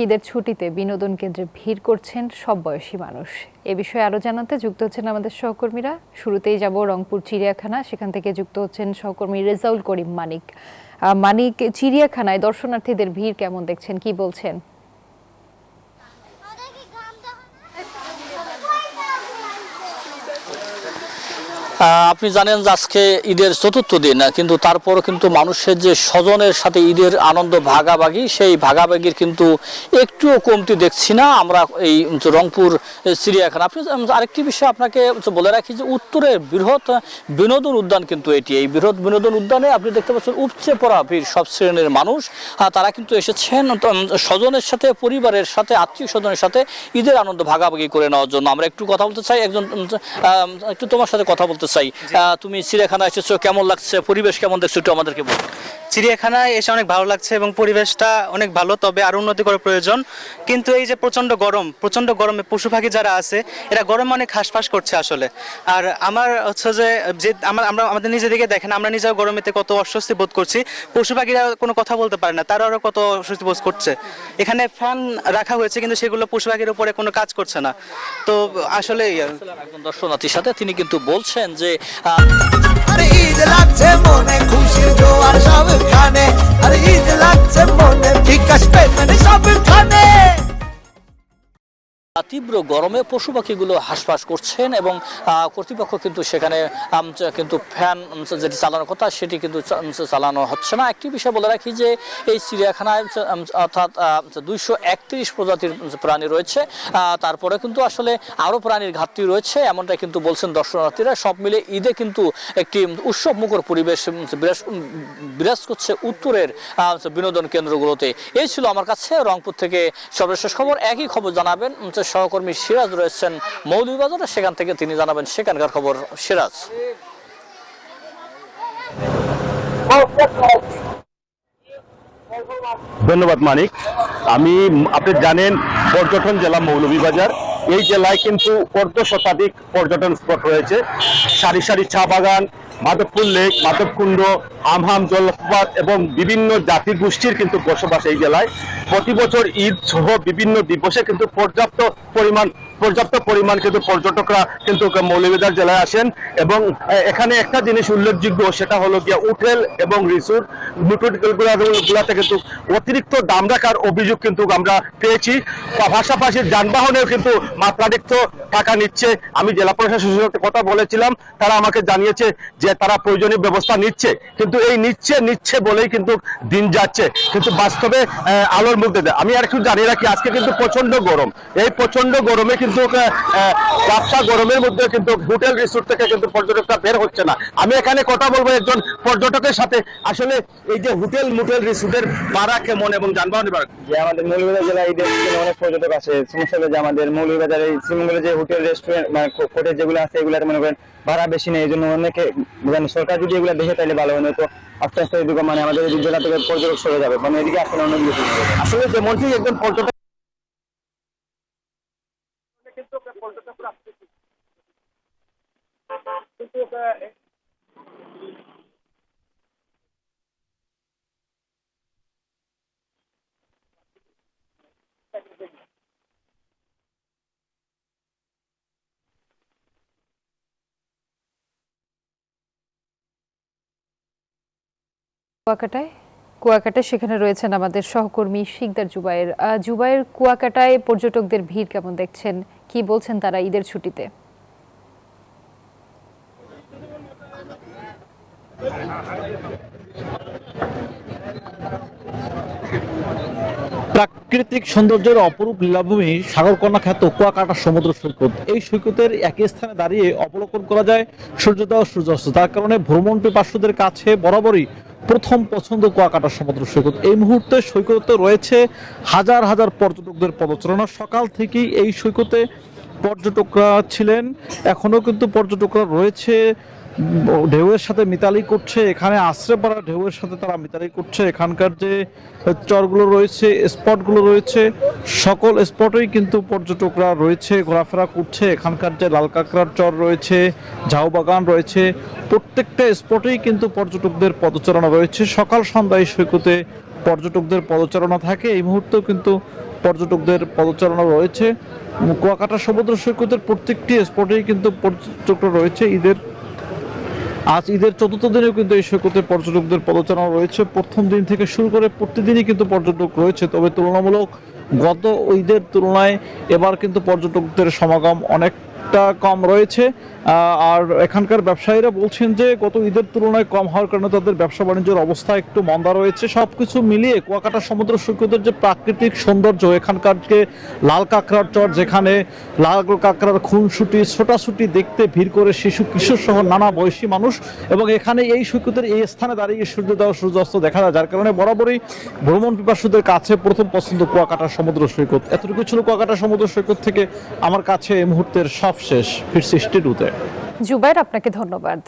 ঈদের ছুটিতে বিনোদন কেন্দ্রে ভিড় করছেন সব বয়সী মানুষ। এ বিষয়ে আরো জানাতে যুক্ত হচ্ছেন আমাদের সহকর্মীরা। শুরুতেই যাব রংপুর চিড়িয়াখানা, সেখান থেকে যুক্ত হচ্ছেন সহকর্মী রেজাউল করিম মানিক। মানিক, চিড়িয়াখানায় দর্শনার্থীদের ভিড় কেমন দেখছেন, কি বলছেন? আপনি জানেন যে আজকে ঈদের চতুর্থ দিন, কিন্তু তারপরও কিন্তু মানুষের যে স্বজনের সাথে ঈদের আনন্দ ভাগাভাগি, সেই ভাগাভাগির কিন্তু একটুও কমতি দেখছি না আমরা এই রংপুর চিড়িয়াখানা। আপনি আরেকটি বিষয় আপনাকে বলে রাখি যে উত্তরের বৃহৎ বিনোদন উদ্যান কিন্তু এটি। এই বৃহৎ বিনোদন উদ্যানে আপনি দেখতে পাচ্ছেন উপচে পড়া ভিড়, সব শ্রেণীর মানুষ তারা কিন্তু এসেছেন স্বজনের সাথে, পরিবারের সাথে, আত্মীয় স্বজনের সাথে ঈদের আনন্দ ভাগাভাগি করে নেওয়ার জন্য। আমরা একটু কথা বলতে চাই, একটু তোমার সাথে কথা বলতে চাই। তুমি চিড়িয়াখানা এসেছো, কেমন লাগছে, পরিবেশ কেমন দেখছো, একটু আমাদেরকে বলো। চিড়িয়াখানায় এসে অনেক ভালো লাগছে এবং পরিবেশটা অনেক ভালো, তবে আরো উন্নতি করা প্রয়োজন। কিন্তু এই যে প্রচন্ড গরমে পশু পাখি যারা আছে এরা গরমে অনেক হাঁসফাঁস করছে আসলে। আর আমার হচ্ছে যে আমরা আমাদের নিজেদিকে দেখেন, আমরা নিজেও গরমেতে কত অস্বস্তি বোধ করছি, পশু পাখিরা কোনো কথা বলতে পারে না, তারা আরো কত অস্বস্তি বোধ করছে। এখানে ফ্যান রাখা হয়েছে কিন্তু সেগুলো পশু পাখির উপরে কোনো কাজ করছে না। তো আসলে একজন দর্শনার্থীর সাথে তিনি কিন্তু বলছেন যে আরে ঈদ লাগছে মনে, খুশির জোয়ার সবখানে। আরে ঈদ লাগছে মনে, বিকাশ পেমেন্ট সবখানে। তীব্র গরমে পশু পাখিগুলো হাঁসফাঁস করছেন এবং কর্তৃপক্ষ কিন্তু সেখানে কিন্তু ফ্যান যেটি চালানোর কথা সেটি কিন্তু চালানো হচ্ছে না। একটি বিষয় বলে রাখি যে এই চিড়িয়াখানায় অর্থাৎ 231 প্রজাতির প্রাণী রয়েছে, তারপরে কিন্তু আসলে আরও প্রাণীর ঘাটতি রয়েছে, এমনটাই কিন্তু বলছেন দর্শনার্থীরা। সব মিলে ঈদে কিন্তু একটি উৎসব মুখর পরিবেশ বিরাজ করছে উত্তরের বিনোদন কেন্দ্রগুলোতে। এই ছিল আমার কাছে রংপুর থেকে সর্বশেষ খবর। একই খবর জানাবেন সহকর্মী সিরাজ রয়েছেন মৌলভীবাজারে, সেখান থেকে তিনি জানাবেন সেখানকার খবর। সিরাজ। ধন্যবাদ মানিক। আপনি জানেন পর্যটন জেলা মৌলভীবাজার, এই জেলায় কিন্তু অর্ধ শতাধিক পর্যটন স্পট রয়েছে। সারি সারি চা বাগান, মাধবপুর লেক, মাধবকুণ্ড, হামহাম জলপ্রপাত এবং বিভিন্ন জাতি গোষ্ঠীর কিন্তু বসবাস এই জেলায়। প্রতি বছর ঈদ সহ বিভিন্ন দিবসে কিন্তু পর্যাপ্ত পরিমাণ কিন্তু পর্যটকরা কিন্তু মৌলভীবাজার জেলায় আসেন। এবং এখানে একটা জিনিস উল্লেখযোগ্য, সেটা হলো গিয়া হোটেল এবং রিসোর্ট গুলাতে কিন্তু অতিরিক্ত দাম রাখার অভিযোগ কিন্তু আমরা পেয়েছি। পাশাপাশি যানবাহনেও কিন্তু মাত্রাতিরিক্ত টাকা নিচ্ছে। আমি জেলা প্রশাসনের সাথে কথা বলেছিলাম, তারা আমাকে জানিয়েছে যে তারা প্রয়োজনীয় ব্যবস্থা নিচ্ছে, কিন্তু এই নিচ্ছে বলেই কিন্তু দিন যাচ্ছে, কিন্তু বাস্তবে আলোর মুখ দেয়। আমি আর একটু জানিয়ে রাখি, আজকে কিন্তু প্রচন্ড গরম। এই প্রচন্ড গরমে কিন্তু রাস্তা গরমের মধ্যে কিন্তু হোটেল রিসোর্ট থেকে কিন্তু পর্যটকরা বের হচ্ছে না। আমি এখানে কথা বলবো একজন পর্যটকের সাথে, আসলে এই যে হোটেল রিসোর্টের ভাড়া কেমন এবং যানবাহনের ভাড়া। যে আমাদের মৌলভীবাজার জেলায় ঈদের অনেক পর্যটক আসে। সমস্যা হলো যে আমাদের মৌলভীবাজার এই শ্রীমঙ্গলে যে হোটেল রেস্টুরেন্ট মানে হোটেল যেগুলো আছে এগুলো মনে করেন ভাড়া বেশি নেই, এই জন্য অনেকে মানে সরকার যদি এগুলো দেখে তাহলে ভালো হয়। তো আস্তে আস্তে এদিকে মানে আমাদের এই জেলা থেকে পর্যটক সরে যাবে, মানে এদিকে আসলে অনেক বেশি। আসলে যেমনটি একজন পর্যটক কুয়াকাটায় সেখানে রয়েছেন আমাদের সহকর্মী শিকদার জুবায়ের। কুয়াকাটায় পর্যটকদের ভিড় কেমন দেখছেন, কি বলছেন তারা ঈদের ছুটিতে? প্রাকৃতিক সৌন্দর্যের অপরূপ লীলাভূমি সাগরকন্যা খ্যাত কুয়াকাটা সমুদ্র সৈকত। এই সৈকতের একই স্থানে দাঁড়িয়ে অবলোকন করা যায় সূর্যোদয় ও সূর্যাস্ত। তার কারণে ভ্রমণ পিপাসুদের কাছে বরাবরই প্রথম পছন্দ কুয়াকাটা সমুদ্র সৈকত। এই মুহূর্তে সৈকতে রয়েছে হাজার হাজার পর্যটকদের পদচারণা। সকাল থেকেই এই সৈকতে পর্যটকরা ছিলেন, এখনো কিন্তু পর্যটকরা রয়েছে, ঢেউয়ের সাথে মিতালি করছে। এখানে আশ্রে পড়া ঢেউয়ের সাথে তারা মিতালি করছে। এখানকার যে চরগুলো রয়েছে, স্পটগুলো রয়েছে, সকল স্পটেই কিন্তু পর্যটকরা রয়েছে, ঘোরাফেরা করছে। এখানকার যে লাল কাঁকড়ার চর রয়েছে, ঝাউ বাগান রয়েছে, প্রত্যেকটা স্পটেই কিন্তু পর্যটকদের পদচারণা রয়েছে। সকাল সন্ধ্যায় সৈকতে পর্যটকদের পদচারণা থাকে। এই মুহূর্তেও কিন্তু পর্যটকদের পদচারণা রয়েছে। কুয়াকাটা সমুদ্র সৈকতের প্রত্যেকটি স্পটেই কিন্তু পর্যটকরা রয়েছে। আজ ঈদের চতুর্থ দিনেও কিন্তু এই সৈকতে পর্যটকদের পদচারণা রয়েছে। প্রথম দিন থেকে শুরু করে প্রতিদিনই কিন্তু পর্যটক রয়েছে, তবে তুলনামূলক গত ঈদের তুলনায় এবার কিন্তু পর্যটকদের সমাগম অনেকটা কম রয়েছে। আর এখানকার ব্যবসায়ীরা বলছেন যে গত ঈদের তুলনায় কম হওয়ার কারণে তাদের ব্যবসা বাণিজ্যের অবস্থা একটু মন্দা রয়েছে। সবকিছু মিলিয়ে কুয়াকাটা সমুদ্র সৈকতের যে প্রাকৃতিক সৌন্দর্য, এখানকার যে লাল কাঁকড়ার চর, যেখানে লাল কাঁকড়ার খুনসুটি ছোটাছুটি দেখতে ভিড় করে শিশু কিশোর সহ নানা বয়সী মানুষ, এবং এখানে এই সৈকতের এই স্থানে দাঁড়িয়ে সূর্যোদয় সূর্যাস্ত দেখা যায়, যার কারণে বরাবরই ভ্রমণ পিপাসুদের কাছে প্রথম পছন্দ কুয়াকাটা সমুদ্র সৈকত। এতটুকু ছিল কুয়াকাটা সমুদ্র সৈকত থেকে আমার কাছে এই মুহূর্তের সব শেষ। ফিরছি স্টুডিওতে। জুবাইর, আপনাকে ধন্যবাদ।